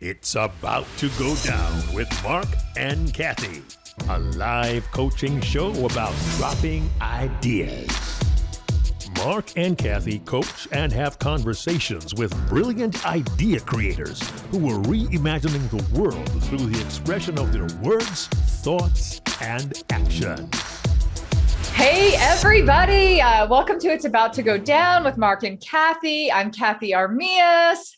It's about to go down with Marc and Cathey, a live coaching show about dropping ideas. Marc and Cathey coach and have conversations with brilliant idea creators who are reimagining the world through the expression of their words, thoughts, and action. Hey, everybody. Welcome to It's About to Go Down with Marc and Cathey. I'm Cathey Armias.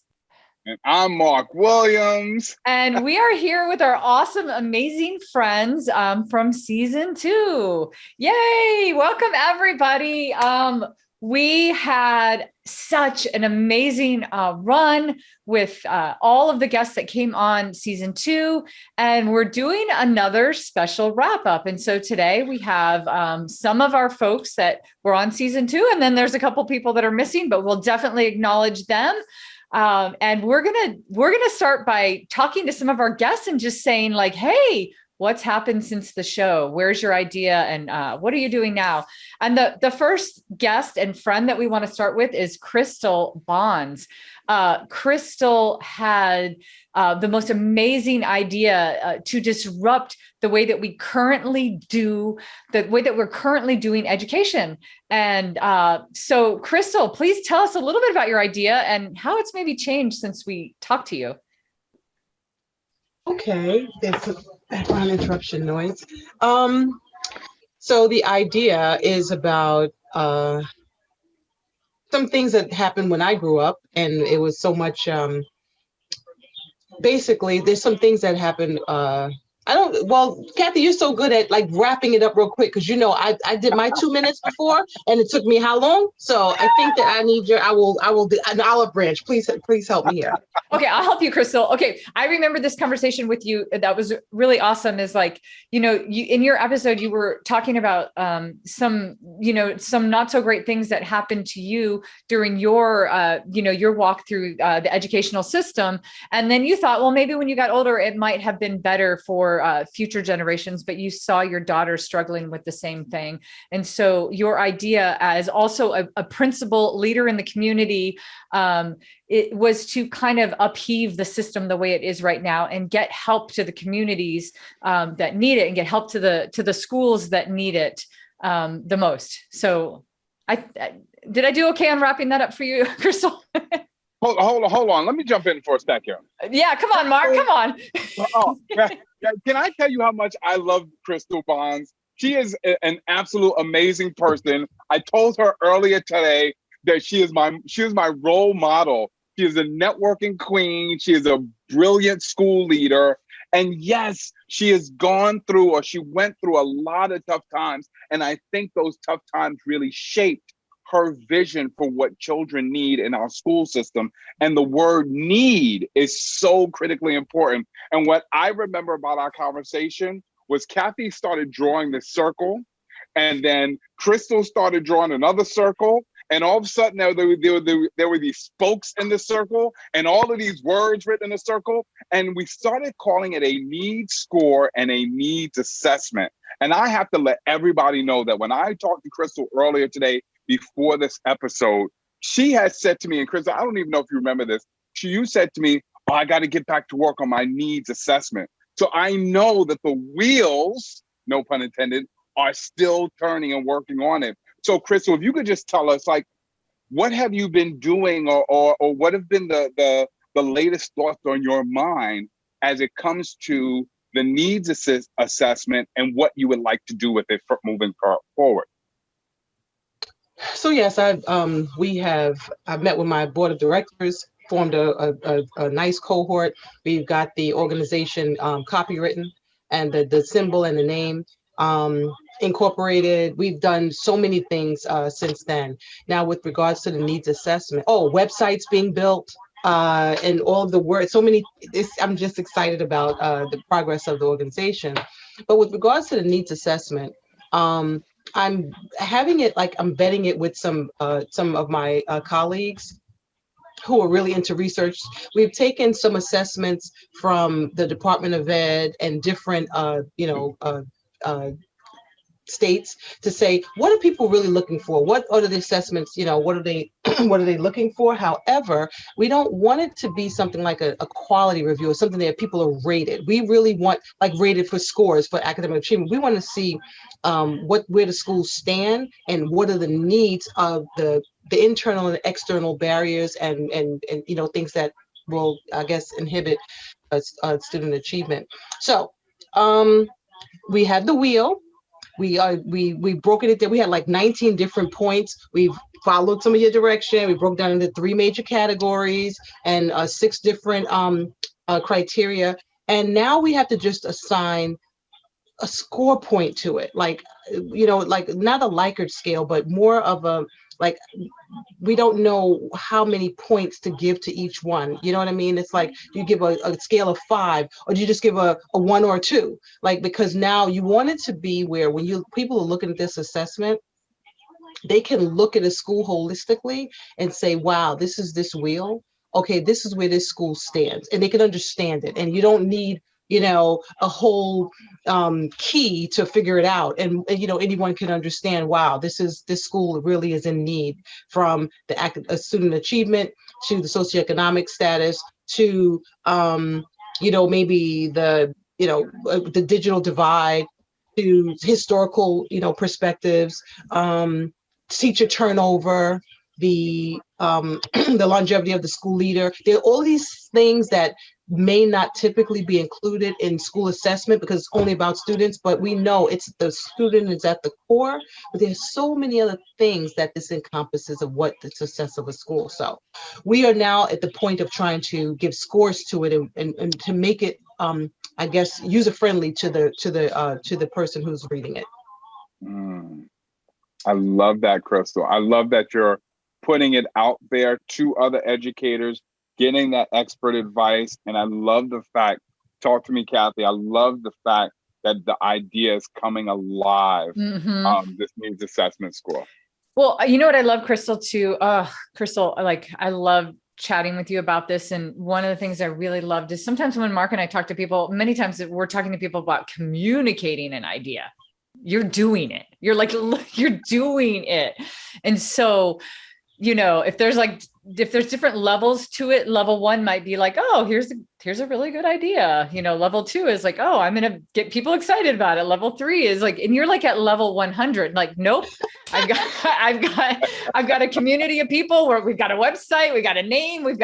And I'm Mark Williams. And we are here with our awesome, amazing friends from season 2. Yay! Welcome, everybody. We had such an amazing run with all of the guests that came on season 2, and we're doing another special wrap up. And so today we have some of our folks that were on season 2, and then there's a couple people that are missing, but we'll definitely acknowledge them. And we're gonna start by talking to some of our guests and just saying like, hey, what's happened since the show? Where's your idea? And what are you doing now? And the first guest and friend that we want to start with is Crystal Bonds. Crystal had the most amazing idea to disrupt the way that we currently do, the way that we're currently doing education. And so Crystal, please tell us a little bit about your idea and how it's maybe changed since we talked to you. Okay, there's a background interruption noise. So the idea is about some things that happened when I grew up, and it was so much, basically, there's some things that happened. Cathey, you're so good at like wrapping it up real quick, because I did my 2 minutes before, and it took me how long? So I think that I need I will do an olive branch. Please help me here. Okay, I'll help you, Crystal. Okay, I remember this conversation with you. That was really awesome. Is like, you in your episode, you were talking about some not so great things that happened to you during your your walk through the educational system, and then you thought, well, maybe when you got older, it might have been better for future generations, but you saw your daughter struggling with the same thing. And so your idea as also a principal leader in the community, it was to kind of upheave the system the way it is right now and get help to the communities that need it and get help to the schools that need it the most. So did I do okay on wrapping that up for you, Crystal? Hold on. Let me jump in for a sec here. Yeah, come on, Mark. Come on. Can I tell you how much I love Crystal Bonds? She is an absolute amazing person. I told her earlier today that she is my role model. She is a networking queen. She is a brilliant school leader. And yes, she went through a lot of tough times. And I think those tough times really shaped her vision for what children need in our school system. And the word need is so critically important. And what I remember about our conversation was Cathey started drawing this circle, and then Crystal started drawing another circle. And all of a sudden there were these spokes in the circle and all of these words written in the circle. And we started calling it a needs score and a needs assessment. And I have to let everybody know that when I talked to Crystal earlier today, before this episode, she has said to me, and Crystal, I don't even know if you remember this, you said to me, oh, I got to get back to work on my needs assessment. So I know that the wheels, no pun intended, are still turning and working on it. So Crystal, if you could just tell us, like, what have you been doing or what have been the latest thoughts on your mind as it comes to the needs assessment and what you would like to do with it for moving forward? So yes, I've met with my board of directors, formed a nice cohort. We've got the organization copywritten and the symbol and the name incorporated. We've done so many things since then. Now, with regards to the needs assessment, websites being built and all of the words, I'm just excited about the progress of the organization. But with regards to the needs assessment, I'm having it like I'm vetting it with some of my colleagues who are really into research. We've taken some assessments from the Department of Ed and different states to say, what are people really looking for? What are the assessments, what are they what are they looking for? However, we don't want it to be something like a quality review or something that people are rated. We really want like rated for scores for academic achievement. We want to see where the schools stand and what are the needs of the internal and external barriers and things that will, I guess, inhibit student achievement. So we had the wheel. We broke it down. We had like 19 different points. We've followed some of your direction. We broke down into 3 major categories and 6 different criteria. And now we have to just assign a score point to it, like not a Likert scale, but more of a like, we don't know how many points to give to each one. You know what I mean? It's like, you give a scale of 5, or do you just give a 1 or 2? Like, because now you want it to be where when people are looking at this assessment, they can look at a school holistically and say, wow, this is this wheel. Okay, this is where this school stands, and they can understand it. And you don't need, a whole key to figure it out. And anyone can understand, wow, this school really is in need, from the student achievement to the socioeconomic status to, maybe the digital divide, to historical, perspectives, teacher turnover, the the longevity of the school leader. There are all these things that may not typically be included in school assessment because it's only about students, but we know it's the student is at the core. But there's so many other things that this encompasses of what the success of a school. So we are now at the point of trying to give scores to it and to make it, I guess, user friendly to the person who's reading it. I love that, Crystal. I love that you're putting it out there to other educators, getting that expert advice. And I love the fact, talk to me, Cathey, I love the fact that the idea is coming alive, this needs assessment score. Well, you know what I love, Crystal, too? Crystal, I love chatting with you about this. And one of the things I really loved is sometimes when Marc and I talk to people, many times we're talking to people about communicating an idea. You're doing it. You're doing it. And so, if there's different levels to it, level 1 might be like, oh, here's a really good idea. Level 2 is like, oh, I'm going to get people excited about it. Level 3 is like, and you're like at level 100, like, nope, I've got a community of people where we've got a website, we got a name, we've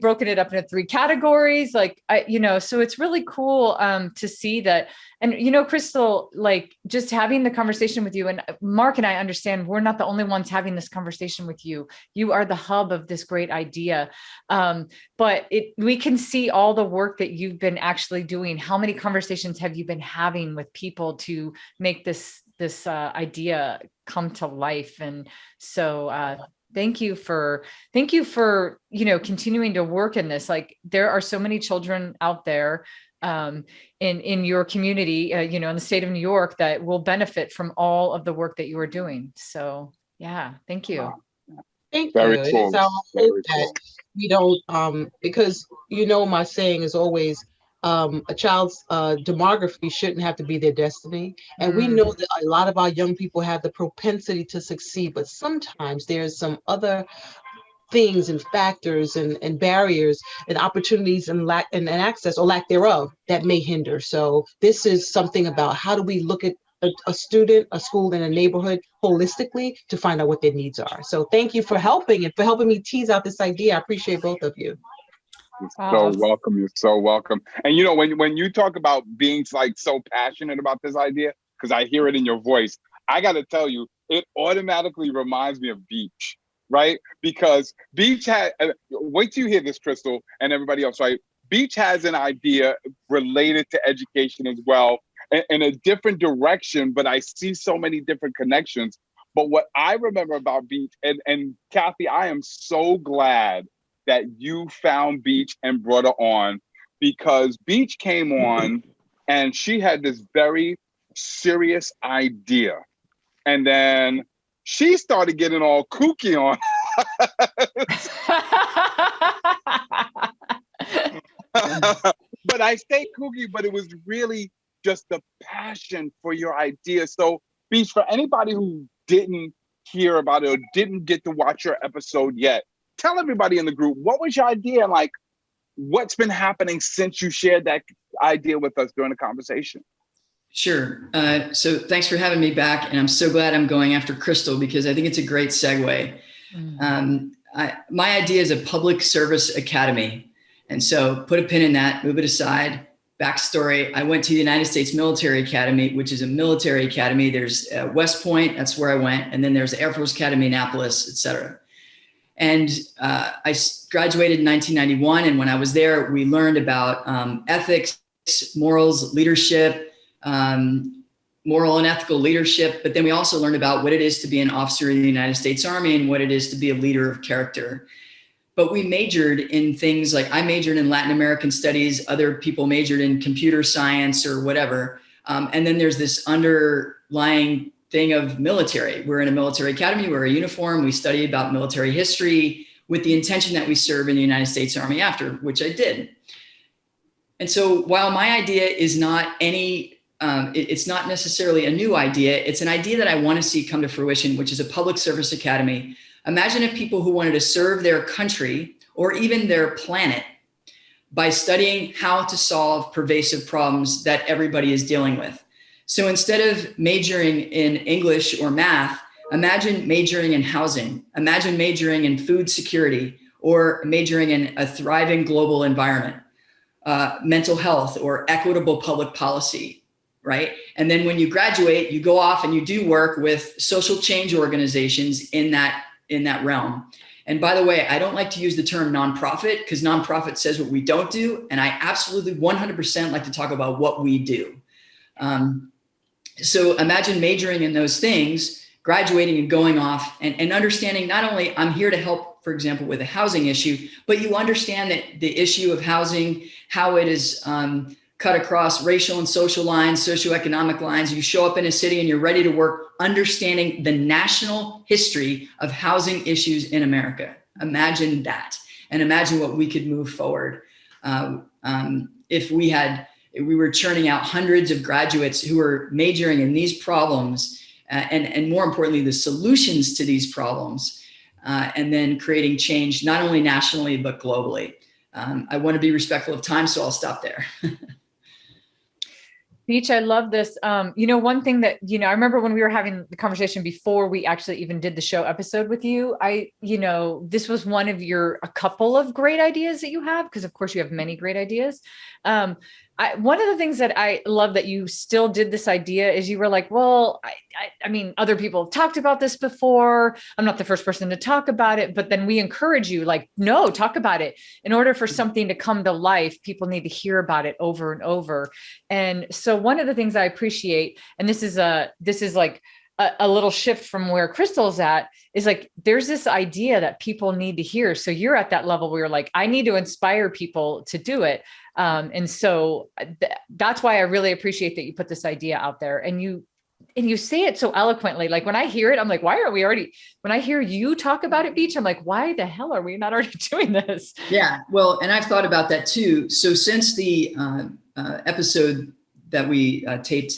broken it up into 3 categories. So it's really cool to see that. And, Crystal, like just having the conversation with you, and Marc and I understand we're not the only ones having this conversation with you. You are the hub of this great idea. But we can see all the work that you've been actually doing. How many conversations have you been having with people to make this idea come to life? And so, thank you for, continuing to work in this. Like, there are so many children out there in your community, in the state of New York, that will benefit from all of the work that you are doing. So yeah, thank you. Thank Very you. cool. It's our hope that Cool. we don't, because my saying is always, a child's demography shouldn't have to be their destiny. And we know that a lot of our young people have the propensity to succeed, but sometimes there's some other things and factors and barriers and opportunities and lack and access or lack thereof that may hinder. So this is something about how do we look at a student, a school, and a neighborhood holistically to find out what their needs are. So thank you for helping me tease out this idea. I appreciate both of you. You're so welcome. You're so welcome. And when you talk about being like so passionate about this idea, because I hear it in your voice, I got to tell you, it automatically reminds me of Beach. Right? Because Beach had, wait till you hear this, Crystal, and everybody else, right? Beach has an idea related to education as well, in a different direction, but I see so many different connections. But what I remember about Beach, and Cathey, I am so glad that you found Beach and brought her on, because Beach came on and she had this very serious idea. And then she started getting all kooky on. But I say kooky, but it was really just the passion for your ideas. So, Beach, for anybody who didn't hear about it or didn't get to watch your episode yet, tell everybody in the group, what was your idea? And like, what's been happening since you shared that idea with us during the conversation? Sure. So thanks for having me back. And I'm so glad I'm going after Crystal because I think it's a great segue. My idea is a public service academy. And so put a pin in that, move it aside. Backstory, I went to the United States Military Academy, which is a military academy. There's West Point, that's where I went. And then there's Air Force Academy, Annapolis, et cetera. And I graduated in 1991. And when I was there, we learned about ethics, morals, leadership, moral and ethical leadership. But then we also learned about what it is to be an officer in the United States Army and what it is to be a leader of character. But we majored in things like I majored in Latin American studies. Other people majored in computer science or whatever. And then there's this underlying thing of military. We're in a military academy, we're a uniform, we study about military history with the intention that we serve in the United States Army after, which I did. And so while my idea is not it's not necessarily a new idea, it's an idea that I want to see come to fruition, which is a public service academy. Imagine if people who wanted to serve their country or even their planet by studying how to solve pervasive problems that everybody is dealing with. So instead of majoring in English or math, imagine majoring in housing, imagine majoring in food security, or majoring in a thriving global environment, mental health, or equitable public policy, right? And then when you graduate, you go off and you do work with social change organizations in that realm. And by the way, I don't like to use the term nonprofit because nonprofit says what we don't do. And I absolutely 100% like to talk about what we do. So imagine majoring in those things, graduating and going off and understanding not only I'm here to help, for example, with a housing issue, but you understand that the issue of housing, how it is cut across racial and social lines, socioeconomic lines. You show up in a city and you're ready to work, understanding the national history of housing issues in America. Imagine that, and imagine what we could move forward if we were churning out hundreds of graduates who are majoring in these problems and more importantly, the solutions to these problems, and then creating change not only nationally, but globally. I want to be respectful of time, so I'll stop there. Beach, I love this. One thing that, I remember when we were having the conversation before we actually even did the show episode with you, this was one of a couple of great ideas that you have, because of course you have many great ideas. One of the things that I love that you still did this idea is you were like, well, I mean, other people have talked about this before. I'm not the first person to talk about it, but then we encourage you like, no, talk about it. In order for something to come to life, people need to hear about it over and over. And so one of the things I appreciate, and this is like a little shift from where Crystal's at, is like, there's this idea that people need to hear. So you're at that level where you're like, I need to inspire people to do it. And so that's why I really appreciate that you put this idea out there and you say it so eloquently. Like when I hear it, I'm like, why aren't we already, when I hear you talk about it, Beach, I'm like, why the hell are we not already doing this? Yeah, well, and I've thought about that too. So since the episode that we taped,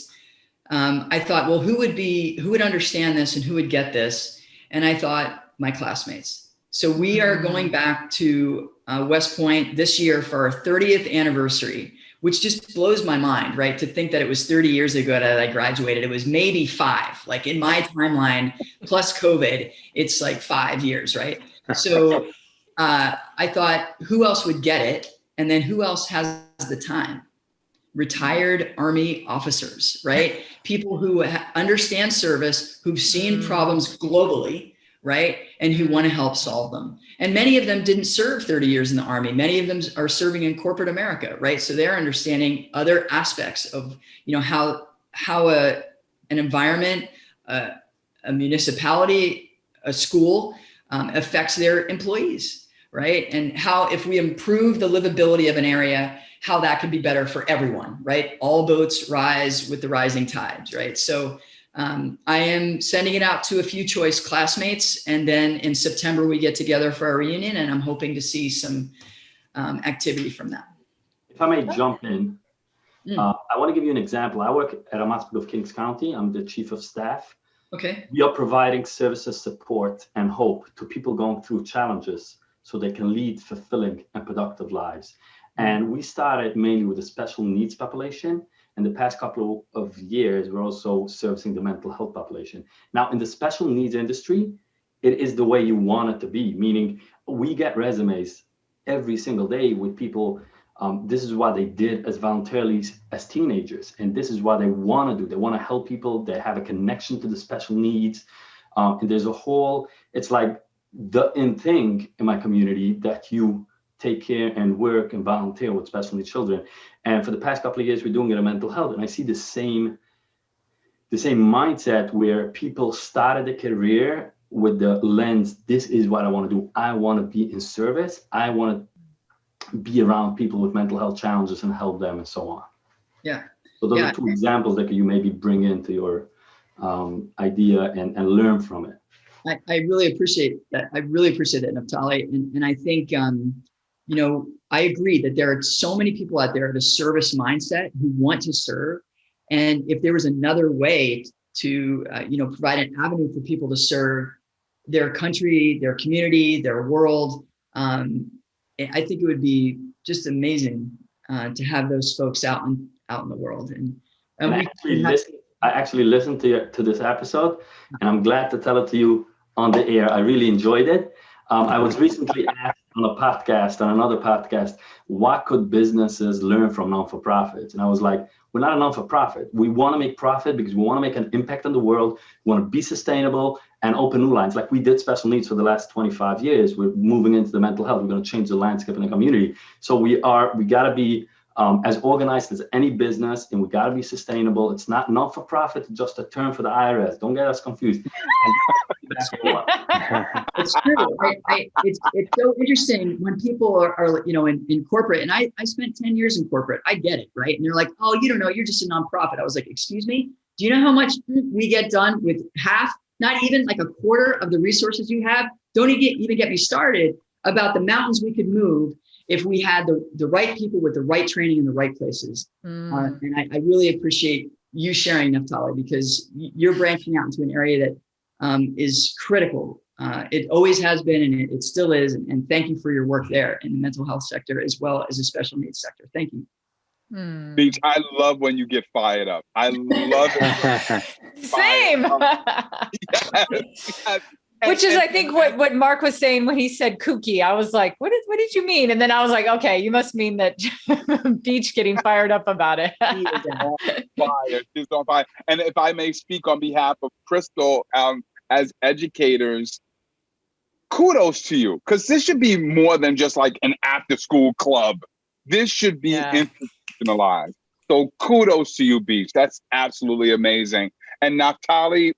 I thought, well, who would understand this and who would get this? And I thought my classmates. So we are going back to West Point this year for our 30th anniversary, which just blows my mind, right? To think that it was 30 years ago that I graduated. It was maybe 5, like in my timeline, plus COVID, it's like 5 years, right? So I thought, who else would get it? And then who else has the time? Retired Army officers, right? People who understand service, who've seen problems globally, right? And who want to help solve them. And many of them didn't serve 30 years in the Army. Many of them are serving in corporate America, right? So they're understanding other aspects of, how an environment, a municipality, a school affects their employees, right? And how, if we improve the livability of an area, how that could be better for everyone, right? All boats rise with the rising tides, right? So I am sending it out to a few choice classmates, and then in September we get together for our reunion, and I'm hoping to see some activity from that. If I may jump in, I want to give you an example. I work at a hospital of Kings County. I'm the chief of staff. Okay. We are providing services, support, and hope to people going through challenges so they can lead fulfilling and productive lives. And we started mainly with a special needs population. In the past couple of years, we're also servicing the mental health population. Now, in the special needs industry, it is the way you want it to be, meaning we get resumes every single day with people. This is what they did as voluntarily as teenagers, and this is what they want to do. They want to help people. They have a connection to the special needs. And there's a whole, it's like the in thing in my community that you take care and work and volunteer with special needs children. And for the past couple of years, we're doing it in mental health. And I see the same mindset where people started a career with the lens, this is what I want to do. I want to be in service. I want to be around people with mental health challenges and help them and so on. Yeah. So those are two examples that you maybe bring into your idea and learn from it. I really appreciate that. I really appreciate that, Naftali. And I think, I agree that there are so many people out there, the service mindset, who want to serve. And if there was another way to, provide an avenue for people to serve their country, their community, their world, I think it would be just amazing to have those folks out in the world. I actually listened to this episode, and I'm glad to tell it to you on the air. I really enjoyed it. I was recently asked on another podcast, what could businesses learn from non-for-profits? And I was like, we're not a non-for-profit. We want to make profit because we want to make an impact on the world. We want to be sustainable and open new lines. Like we did special needs for the last 25 years. We're moving into the mental health. We're going to change the landscape in the community. So we got to be as organized as any business, and we got to be sustainable. It's not for profit, it's just a term for the IRS. Don't get us confused. It's true. It's so interesting when people are in corporate, and I spent 10 years in corporate. I get it, right? And they're like, oh, you don't know, you're just a nonprofit. I was like, excuse me, do you know how much we get done with half, not even like a quarter of the resources you have? Don't even get me started about the mountains we could move if we had the right people with the right training in the right places. And I really appreciate you sharing, Naftali, because you're branching out into an area that is critical. It always has been, and it still is. And thank you for your work there in the mental health sector, as well as the special needs sector. Thank you. Beach, I love when you get fired up. I love it. Same. Yes. Which is, I think, what Mark was saying when he said kooky. I was like, what did you mean? And then I was like, okay, you must mean that Beach getting fired up about it. She is on fire. She's on fire. And if I may speak on behalf of Crystal, as educators, kudos to you, because this should be more than just like an after-school club. This should be institutionalized. So kudos to you, Beach. That's absolutely amazing. And Naftali,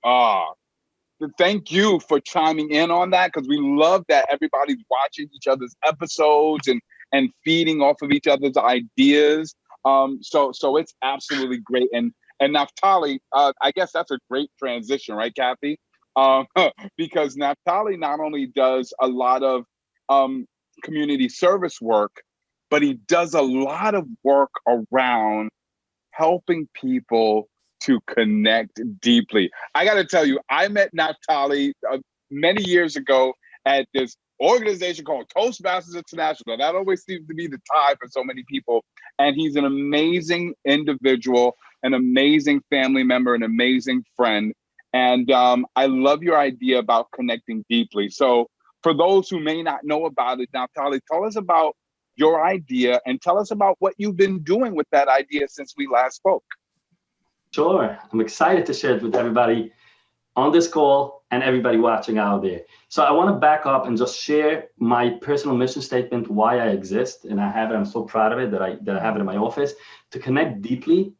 thank you for chiming in on that, because we love that everybody's watching each other's episodes and feeding off of each other's ideas. So it's absolutely great. And Naftali, I guess that's a great transition, right, Cathey? Because Naftali not only does a lot of community service work, but he does a lot of work around helping people to connect deeply. I got to tell you, I met Naftali many years ago at this organization called Toastmasters International. That always seems to be the tie for so many people. And he's an amazing individual, an amazing family member, an amazing friend. And I love your idea about connecting deeply. So for those who may not know about it, Naftali, tell us about your idea and tell us about what you've been doing with that idea since we last spoke. Sure. I'm excited to share it with everybody on this call and everybody watching out there. So I want to back up and just share my personal mission statement, why I exist. And I have it. I'm so proud of it that I have it in my office, to connect deeply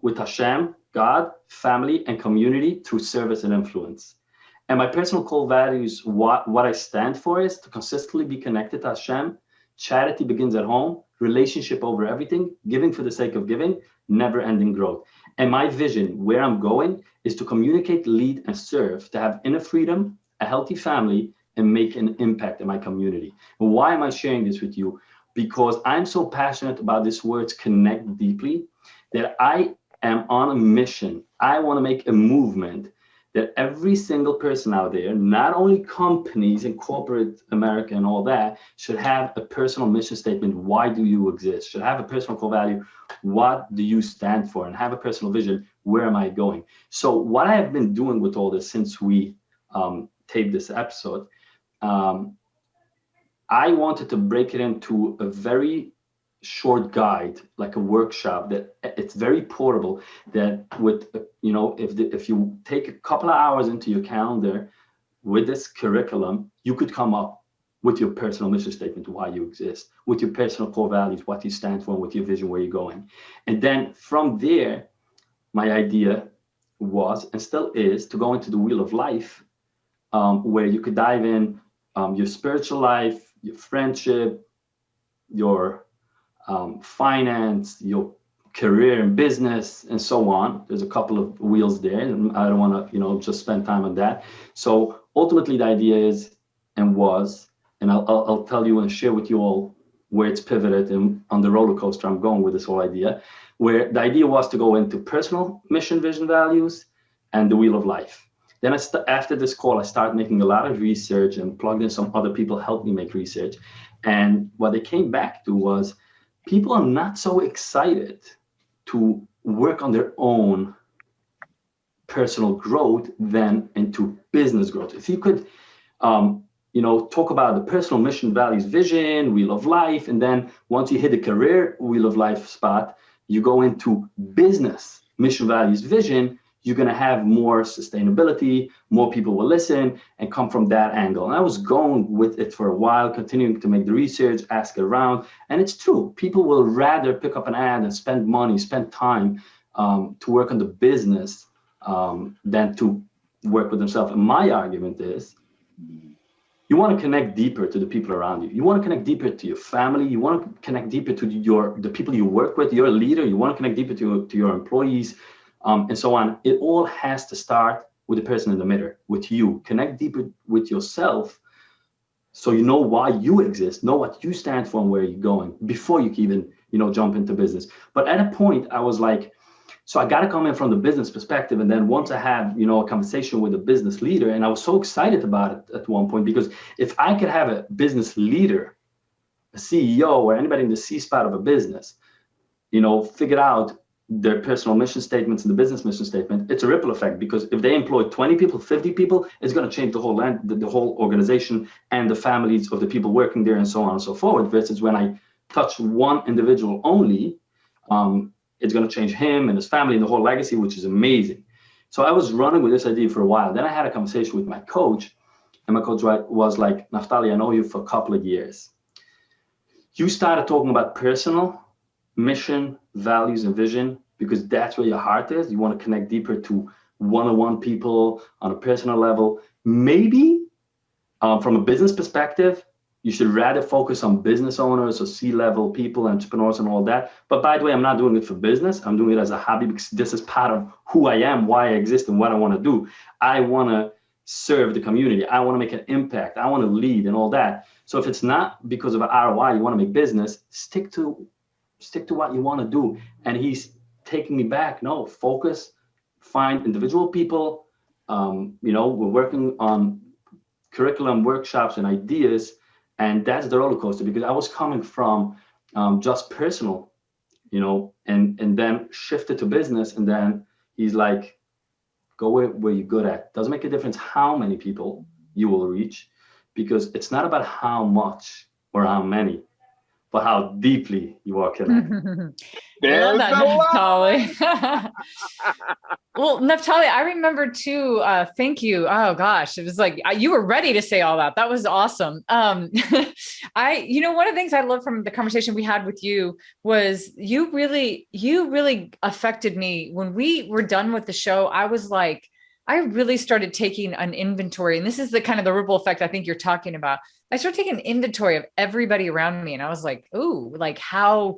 with Hashem, God, family, and community through service and influence. And my personal core values, what I stand for, is to consistently be connected to Hashem. Charity begins at home, relationship over everything, giving for the sake of giving, never-ending growth. And my vision, where I'm going, is to communicate, lead, and serve, to have inner freedom, a healthy family, and make an impact in my community. And why am I sharing this with you? Because I'm so passionate about this word, connect deeply. that I am on a mission. I want to make a movement that every single person out there, not only companies and corporate America and all that, should have a personal mission statement. Why do you exist? Should have a personal core value. What do you stand for? And have a personal vision. Where am I going? So what I have been doing with all this since we taped this episode, I wanted to break it into a very short guide, like a workshop that it's very portable, that with, if you take a couple of hours into your calendar with this curriculum, you could come up with your personal mission statement, why you exist, with your personal core values, what you stand for, and with your vision, where you're going. And then from there, my idea was, and still is, to go into the wheel of life, where you could dive in your spiritual life, your friendship, your finance, your career and business, and so on. There's a couple of wheels there, and I don't want to, just spend time on that. So ultimately, the idea is and was, and I'll tell you and share with you all where it's pivoted and on the roller coaster I'm going with this whole idea, where the idea was to go into personal mission, vision, values, and the wheel of life. Then after this call, I started making a lot of research and plugged in some other people helped me make research. And what they came back to was, people are not so excited to work on their own personal growth than into business growth. If you could, talk about the personal mission, values, vision, wheel of life, and then once you hit the career wheel of life spot, you go into business, mission, values, vision, you're going to have more sustainability, more people will listen and come from that angle. And I was going with it for a while, continuing to make the research, ask around. And it's true. People will rather pick up an ad and spend money, spend time to work on the business than to work with themselves. And my argument is, you want to connect deeper to the people around you. You want to connect deeper to your family. You want to connect deeper to the people you work with. You're a leader. You want to connect deeper to your employees. And so on. It all has to start with the person in the middle, with you. Connect deeper with yourself so you know why you exist, know what you stand for and where you're going before you can even, jump into business. But at a point, I was like, so I got to come in from the business perspective. And then once I have, a conversation with a business leader, and I was so excited about it at one point, because if I could have a business leader, a CEO, or anybody in the C spot of a business, figure out their personal mission statements and the business mission statement, it's a ripple effect, because if they employ 20 people, 50 people, it's going to change the whole land, the whole organization and the families of the people working there and so on and so forth. Versus when I touch one individual only, it's going to change him and his family and the whole legacy, which is amazing. So I was running with this idea for a while. Then I had a conversation with my coach, and my coach was like, Naftali, I know you for a couple of years. You started talking about personal mission, values, and vision, because that's where your heart is. You want to connect deeper to one-on-one people on a personal level. Maybe from a business perspective, you should rather focus on business owners or C-level people, entrepreneurs, and all that. But by the way, I'm not doing it for business. I'm doing it as a hobby, because this is part of who I am, why I exist, and what I want to do. I want to serve the community. I want to make an impact. I want to lead and all that. So if it's not because of an ROI, you want to make business, stick to what you want to do. And he's taking me back. No, focus, find individual people. We're working on curriculum, workshops, and ideas. And that's the roller coaster, because I was coming from just personal, and then shifted to business. And then he's like, go where you're good at. Doesn't make a difference how many people you will reach, because it's not about how much or how many, but how deeply you are connected. I love that, Naftali. Well, Naftali, I remember too, thank you. Oh gosh, it was like, you were ready to say all that. That was awesome. One of the things I love from the conversation we had with you was you really affected me. When we were done with the show, I was like, I really started taking an inventory, and this is the kind of the ripple effect I think you're talking about. I started taking an inventory of everybody around me. And I was like, ooh, like how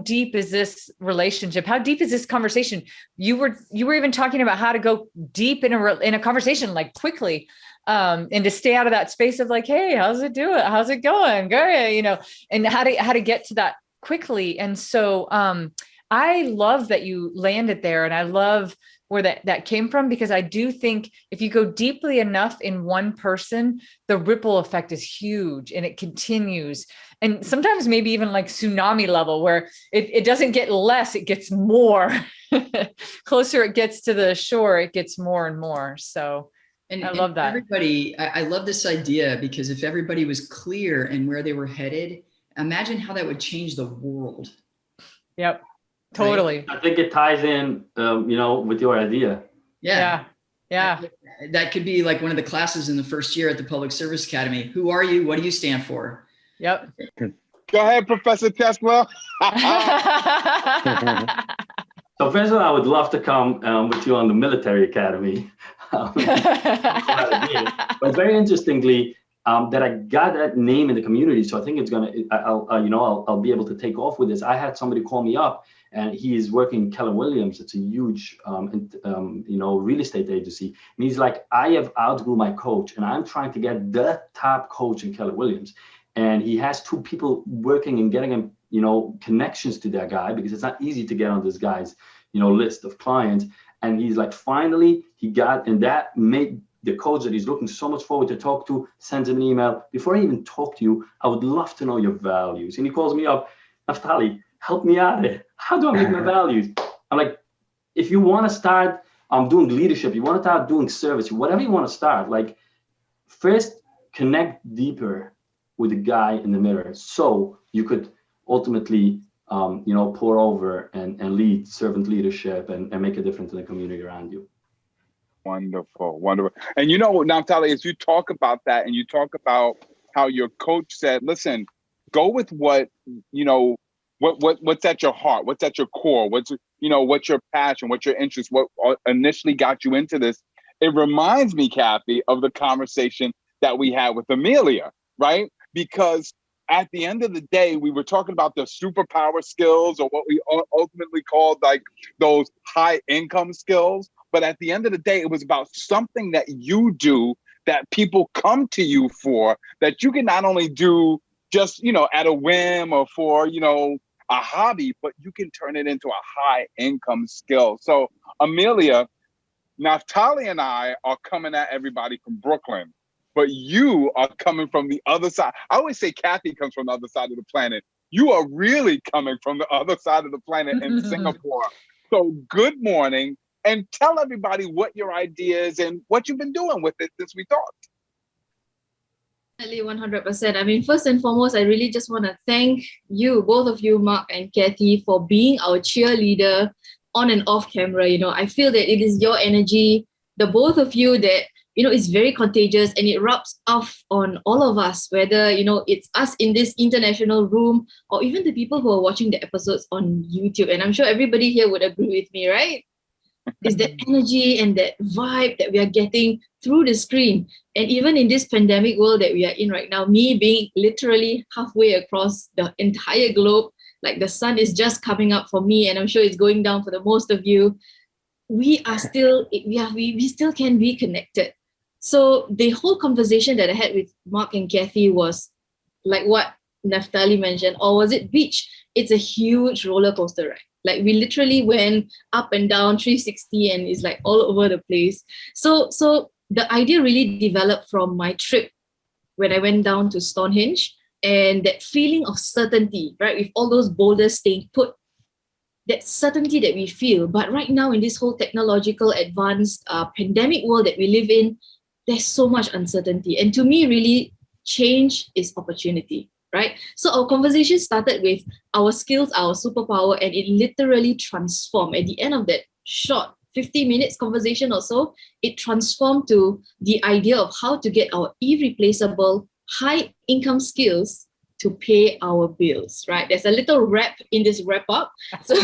deep is this relationship? How deep is this conversation? You were even talking about how to go deep in a conversation, like quickly, and to stay out of that space of like, hey, how's it doing? How's it going? Great, and how to get to that quickly. And so, I love that you landed there, and I love where that came from, because I do think if you go deeply enough in one person, the ripple effect is huge and it continues. And sometimes maybe even like tsunami level, where it doesn't get less, it gets more. Closer it gets to the shore, it gets more and more. So I love that. Everybody, I love this idea, because if everybody was clear in where they were headed, imagine how that would change the world. Yep. Totally. I think it ties in, with your idea. Yeah. That could be like one of the classes in the first year at the Public Service Academy. Who are you? What do you stand for? Yep. Go ahead, Professor Tessler. So first of all, I would love to come with you on the military academy. But very interestingly, that I got that name in the community. So I think I'll be able to take off with this. I had somebody call me up, and he is working in Keller Williams. It's a huge, real estate agency. And he's like, I have outgrew my coach, and I'm trying to get the top coach in Keller Williams. And he has 2 people working and getting him, connections to that guy, because it's not easy to get on this guy's, list of clients. And he's like, finally, he got, and that made the coach that he's looking so much forward to talk to sends him an email. Before I even talk to you, I would love to know your values. And he calls me up, Naftali, help me out here. How do I make my values? I'm like, if you want to start doing leadership, you want to start doing service, whatever you want to start, like, first connect deeper with the guy in the mirror, so you could ultimately, pour over and lead servant leadership and make a difference in the community around you. Wonderful. And Naftali, as you talk about that, and you talk about how your coach said, listen, go with what's at your heart, what's at your core, what's your passion, what's your interest, what initially got you into this. It reminds me, Cathey, of the conversation that we had with Amelia, right? Because at the end of the day, we were talking about the superpower skills, or what we ultimately called like those high income skills. But at the end of the day, it was about something that you do that people come to you for, that you can not only do just, at a whim or for, a hobby, but you can turn it into a high income skill. So Amelia, Naftali and I are coming at everybody from Brooklyn, but you are coming from the other side. I always say Cathey comes from the other side of the planet. You are really coming from the other side of the planet in Singapore. So good morning, and tell everybody what your idea is and what you've been doing with it since we talked. 100%. I mean, first and foremost, I really just want to thank you, both of you, Marc and Cathey, for being our cheerleader on and off camera. I feel that it is your energy, the both of you, that it's very contagious, and it rubs off on all of us, whether, it's us in this international room, or even the people who are watching the episodes on YouTube. And I'm sure everybody here would agree with me, right? Is that energy and that vibe that we are getting through the screen. And even in this pandemic world that we are in right now, me being literally halfway across the entire globe, like the sun is just coming up for me, and I'm sure it's going down for the most of you, we still can be connected. So the whole conversation that I had with Marc and Cathey was like what Naftali mentioned, or was it beach? It's a huge roller coaster ride. Like, we literally went up and down 360, and it's like all over the place. So the idea really developed from my trip when I went down to Stonehenge, and that feeling of certainty, right? With all those boulders staying put, that certainty that we feel. But right now, in this whole technological advanced pandemic world that we live in, there's so much uncertainty. And to me, really, change is opportunity, right? So our conversation started with our skills, our superpower, and it literally transformed. At the end of that short 50 minutes conversation or so, it transformed to the idea of how to get our irreplaceable high income skills to pay our bills, right? There's a little wrap in this wrap up. So,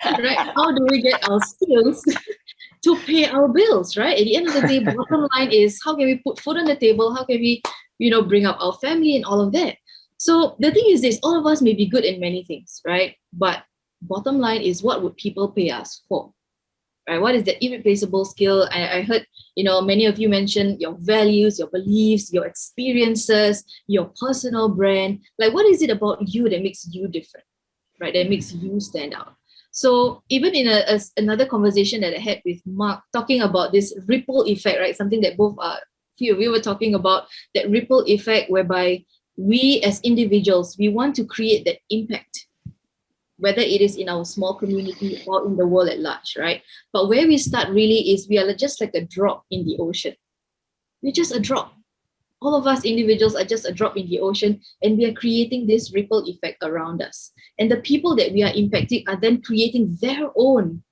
right, how do we get our skills to pay our bills, right? At the end of the day, bottom line is, how can we put food on the table? How can we, bring up our family and all of that? So the thing is this, all of us may be good in many things, right? But bottom line is, what would people pay us for? Right? What is the irreplaceable skill? I heard, many of you mentioned your values, your beliefs, your experiences, your personal brand. Like, what is it about you that makes you different, right? That makes you stand out. So even in another conversation that I had with Marc, talking about this ripple effect, right? Something that both few of you were talking about, that ripple effect whereby we as individuals, we want to create that impact, whether it is in our small community or in the world at large, right? But where we start really is we are just like a drop in the ocean. We're just a drop. All of us individuals are just a drop in the ocean, and we are creating this ripple effect around us. And the people that we are impacting are then creating their own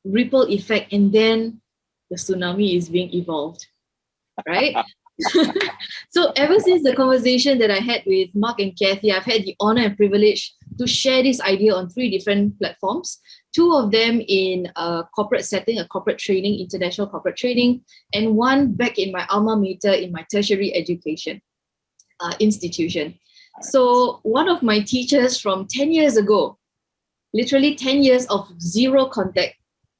ripple effect, and then the tsunami is being evolved, right? So ever since the conversation that I had with Marc and Cathey, I've had the honor and privilege to share this idea on 3 different platforms. 2 of them in a corporate setting, a corporate training, international corporate training, and 1 back in my alma mater in my tertiary education institution. So one of my teachers from 10 years ago, literally 10 years of zero contact,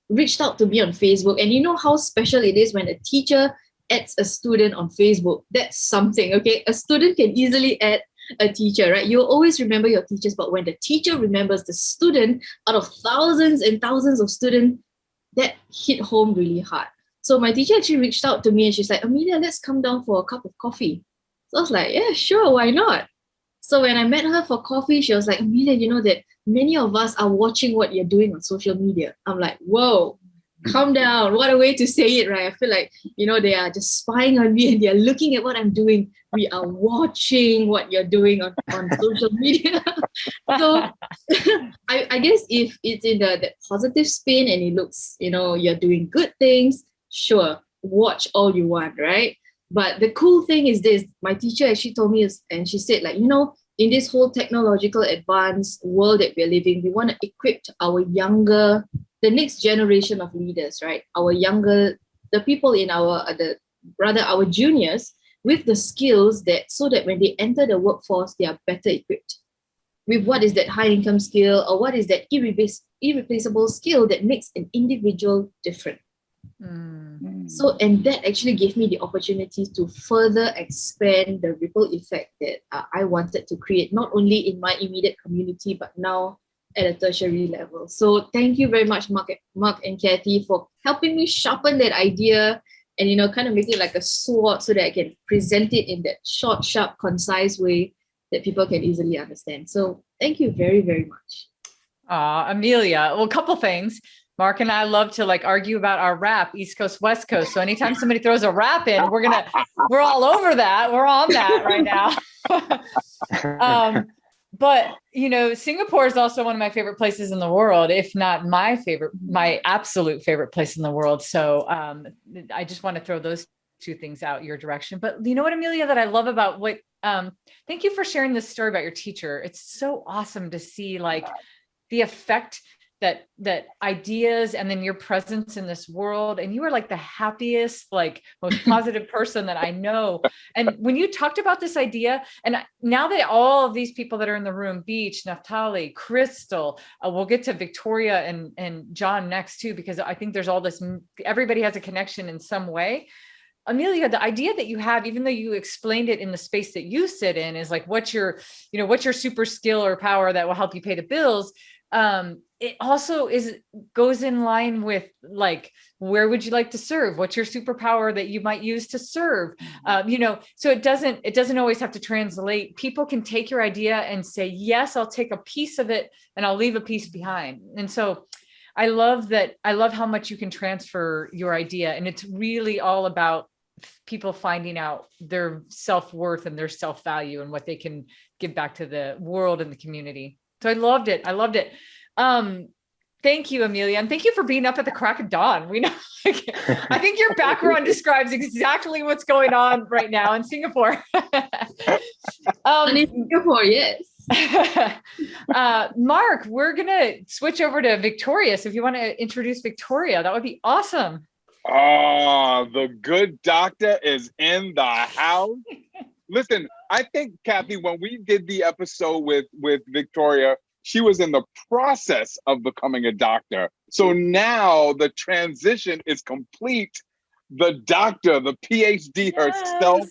reached out to me on Facebook. And you know how special it is when a teacher adds a student on Facebook. That's something, okay? A student can easily add a teacher, right? You'll always remember your teachers, but when the teacher remembers the student out of thousands and thousands of students, that hit home really hard. So my teacher actually reached out to me and she's like, Amelia, let's come down for a cup of coffee. So I was like, yeah, sure, why not? So when I met her for coffee, she was like, Amelia, you know that many of us are watching what you're doing on social media. I'm like, whoa, calm down. What a way to say it, right? I feel like, you know, they are just spying on me and they're looking at what I'm doing. We are watching what you're doing on social media. So I guess if it's in that positive spin and it looks, you know, you're doing good things, sure, watch all you want, right? But the cool thing is this, my teacher actually told me, and she said, like, you know, in this whole technological advanced world that we're living, we want to equip our younger, the next generation of leaders, right? Our younger, the people in our our juniors, with the skills that, so that when they enter the workforce, they are better equipped with what is that high income skill, or what is that irreplaceable skill that makes an individual different. So, and that actually gave me the opportunity to further expand the ripple effect that I wanted to create, not only in my immediate community, but now at a tertiary level. So thank you very much, Marc and Cathey, for helping me sharpen that idea and, you know, kind of make it like a sword so that I can present it in that short, sharp, concise way that people can easily understand. So thank you very, very much. Amelia, well, a couple things. Marc and I love to like argue about our rap, East Coast, West Coast. So anytime somebody throws a rap in, we're all over that. We're on that right now. But, you know, Singapore is also one of my favorite places in the world, if not my favorite, my absolute favorite place in the world. So I just want to throw those 2 things out your direction. But you know what, Amelia, that I love about what, thank you for sharing this story about your teacher. It's so awesome to see like the effect that ideas and then your presence in this world. And you are like the happiest, like most positive person that I know. And when you talked about this idea, and now that all of these people that are in the room, Beach, Naftali, Crystal, we'll get to Victoria and John next too, because I think there's all this, everybody has a connection in some way. Amelia, the idea that you have, even though you explained it in the space that you sit in, is like, what's your super skill or power that will help you pay the bills? It also goes in line with like, where would you like to serve? What's your superpower that you might use to serve? You know, so it doesn't always have to translate. People can take your idea and say, yes, I'll take a piece of it and I'll leave a piece behind. And so I love that. I love how much you can transfer your idea. And it's really all about people finding out their self-worth and their self-value and what they can give back to the world and the community. So I loved it. Thank you, Amelia. And thank you for being up at the crack of dawn. We know, I think your background describes exactly what's going on right now in Singapore. In Singapore, yes. Marc, we're going to switch over to Victoria. So if you want to introduce Victoria, that would be awesome. Oh, the good doctor is in the house. Listen, I think, Cathey, when we did the episode with Victoria, she was in the process of becoming a doctor. So now the transition is complete. The doctor, the PhD herself,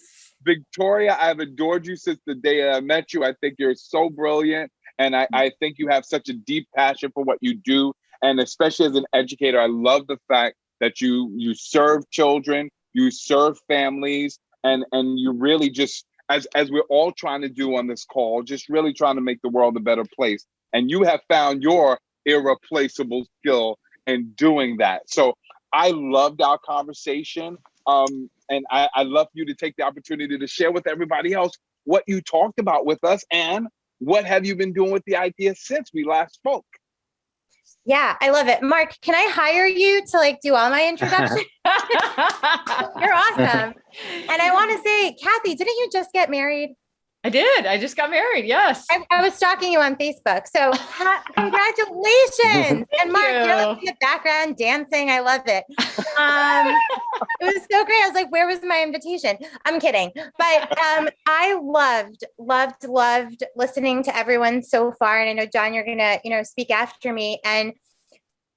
Victoria, I've adored you since the day I met you. I think you're so brilliant. And I think you have such a deep passion for what you do. And especially as an educator, I love the fact that you serve children, you serve families, and you really just, as we're all trying to do on this call, just really trying to make the world a better place. And you have found your irreplaceable skill in doing that. So I loved our conversation. And I'd love for you to take the opportunity to share with everybody else what you talked about with us and what have you been doing with the idea since we last spoke. Yeah, I love it. Mark, can I hire you to like do all my introductions? You're awesome. And I want to say, Cathey, didn't you just get married? I did. I just got married. Yes. I was stalking you on Facebook. So congratulations. And Mark, you're like in the background dancing. I love it. It was so great. I was like, where was my invitation? I'm kidding. But I loved listening to everyone so far. And I know, John, you're going to, speak after me. And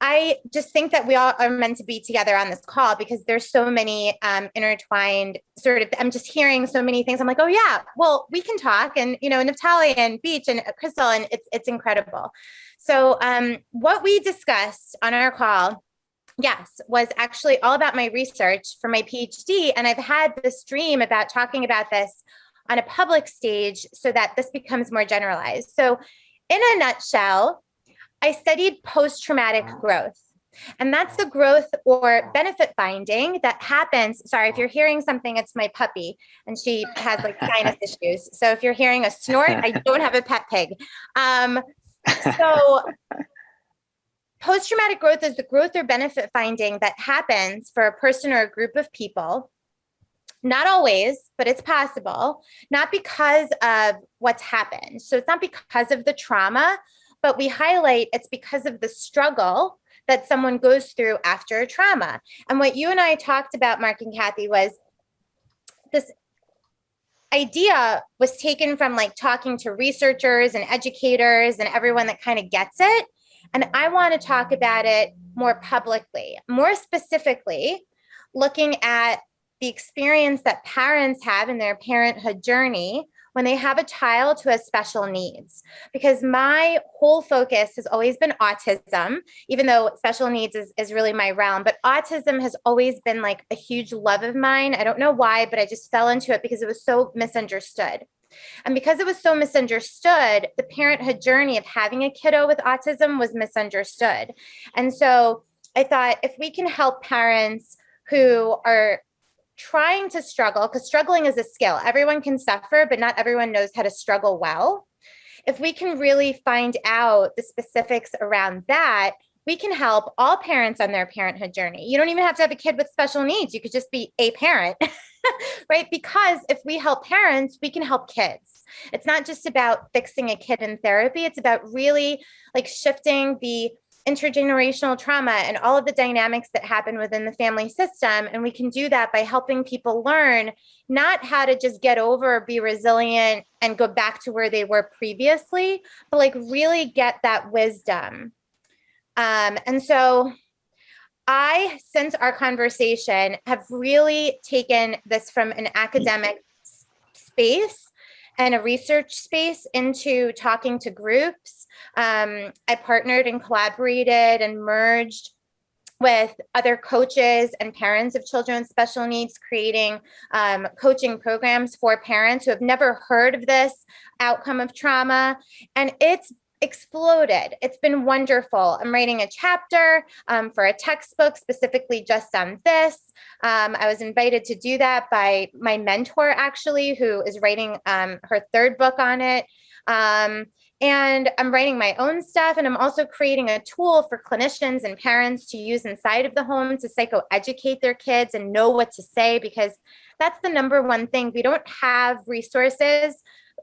I just think that we all are meant to be together on this call because there's so many intertwined I'm just hearing so many things. I'm like, oh yeah, well, we can talk. And, Naftali and Beach and Crystal, and it's incredible. So what we discussed on our call, yes, was actually all about my research for my PhD. And I've had this dream about talking about this on a public stage so that this becomes more generalized. So in a nutshell, I studied post-traumatic growth, and that's the growth or benefit finding that happens. Sorry, if you're hearing something, it's my puppy, and she has like sinus issues. So if you're hearing a snort, I don't have a pet pig. So post-traumatic growth is the growth or benefit finding that happens for a person or a group of people. Not always, but it's possible, not because of what's happened. So it's not because of the trauma, but we highlight it's because of the struggle that someone goes through after a trauma. And what you and I talked about, Marc and Cathey, was this idea was taken from like talking to researchers and educators and everyone that kind of gets it. And I want to talk about it more publicly, more specifically, looking at the experience that parents have in their parenthood journey when they have a child who has special needs. Because my whole focus has always been autism, even though special needs is really my realm, but autism has always been like a huge love of mine. I don't know why, but I just fell into it because it was so misunderstood. And because it was so misunderstood, the parenthood journey of having a kiddo with autism was misunderstood. And so I thought if we can help parents who are trying to struggle, because struggling is a skill. Everyone can suffer, but not everyone knows how to struggle well. If we can really find out the specifics around that, we can help all parents on their parenthood journey. You don't even have to have a kid with special needs. You could just be a parent, right? Because if we help parents, we can help kids. It's not just about fixing a kid in therapy. It's about really like shifting the intergenerational trauma and all of the dynamics that happen within the family system. And we can do that by helping people learn not how to just get over, be resilient, and go back to where they were previously, but like really get that wisdom. And so I, since our conversation, have really taken this from an academic space and a research space into talking to groups. I partnered and collaborated and merged with other coaches and parents of children with special needs, creating coaching programs for parents who have never heard of this outcome of trauma. And it's exploded. It's been wonderful. I'm writing a chapter for a textbook specifically just on this. I was invited to do that by my mentor, actually, who is writing her third book on it. And I'm writing my own stuff. And I'm also creating a tool for clinicians and parents to use inside of the home to psychoeducate their kids and know what to say, because that's the number one thing. We don't have resources.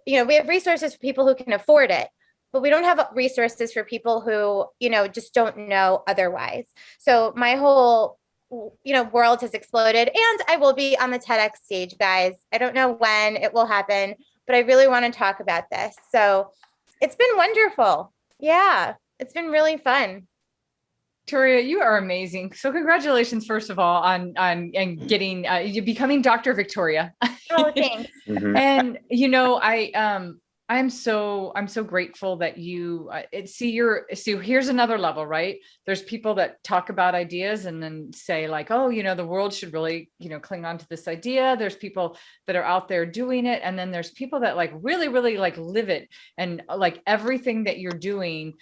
We have resources for people who can afford it, but we don't have resources for people who, just don't know otherwise. So my whole, world has exploded, and I will be on the TEDx stage, guys. I don't know when it will happen, but I really want to talk about this. So it's been wonderful. Yeah, it's been really fun. Victoria, you are amazing. So congratulations, first of all, on getting you becoming Dr. Victoria. Oh, thanks. And I I'm so grateful that you so here's another level, right? There's people that talk about ideas and then say like, oh, the world should really, cling on to this idea. There's people that are out there doing it. And then there's people that like really, really like live it. And like everything that you're doing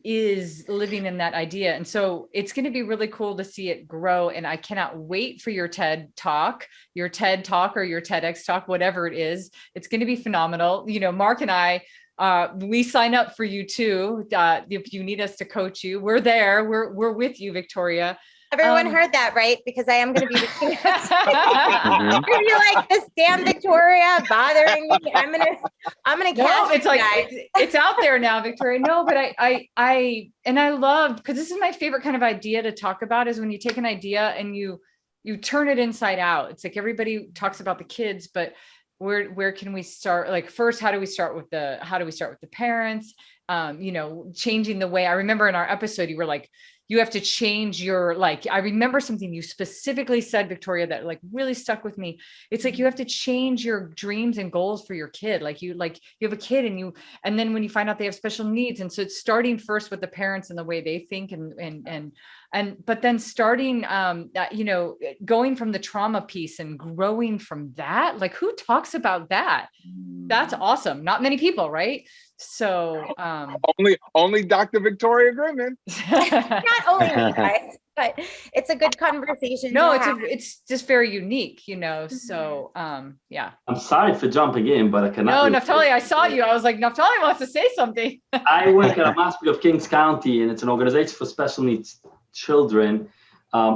is living in that idea. And so it's going to be really cool to see it grow. And I cannot wait for your TED talk or your TEDx talk, whatever it is. It's going to be phenomenal. Marc and I, we sign up for you too. If you need us to coach you, we're there. We're with you, Victoria. Everyone heard that, right? Because I am going to be You're going to be like, this damn Victoria bothering me. I'm going to no, it's like, it's out there now, Victoria. No, but I love, because this is my favorite kind of idea to talk about, is when you take an idea and you turn it inside out. It's like everybody talks about the kids, but where can we start? Like, first, how do we start with the parents? Changing the way. I remember in our episode, you were like, you have to change your, like, I remember something you specifically said, Victoria, that like really stuck with me. It's like, you have to change your dreams and goals for your kid. You have a kid and then when you find out they have special needs. And so it's starting first with the parents and the way they think but then starting, going from the trauma piece and growing from that, like who talks about that? That's awesome. Not many people, right? So only Dr. Victoria Grinman. Not only me, guys, but it's a good conversation. No, it's just very unique, So yeah. I'm sorry for jumping in, but I cannot. No, Naftali, I saw you. I was like, Naftali wants to say something. I work at a hospital of Kings County, and it's an organization for special needs children.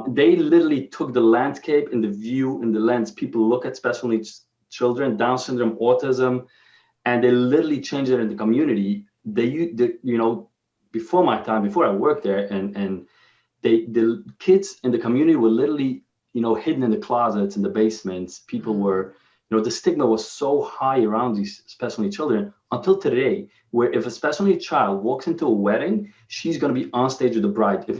They literally took the landscape and the view and the lens people look at special needs children, Down syndrome, autism, and they literally changed it in the community. Before my time, before I worked there, and the kids in the community were literally, hidden in the closets, in the basements. People were, the stigma was so high around these special needs children until today, where if a special needs child walks into a wedding, she's going to be on stage with the bride. If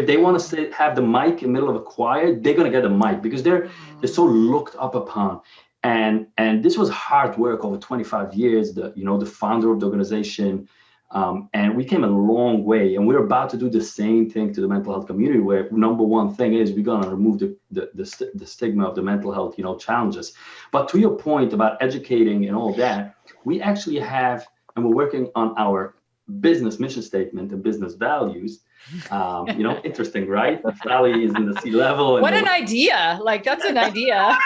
they want to have the mic in the middle of a choir, they're going to get the mic because they're so looked up upon. And this was hard work over 25 years. The founder of the organization, and we came a long way. And we're about to do the same thing to the mental health community, where number one thing is we're going to remove the stigma of the mental health, challenges. But to your point about educating and all that, we actually have, and we're working on our business mission statement and business values. Interesting, right? Naftali is in the C-level. What an idea. Like, that's an idea.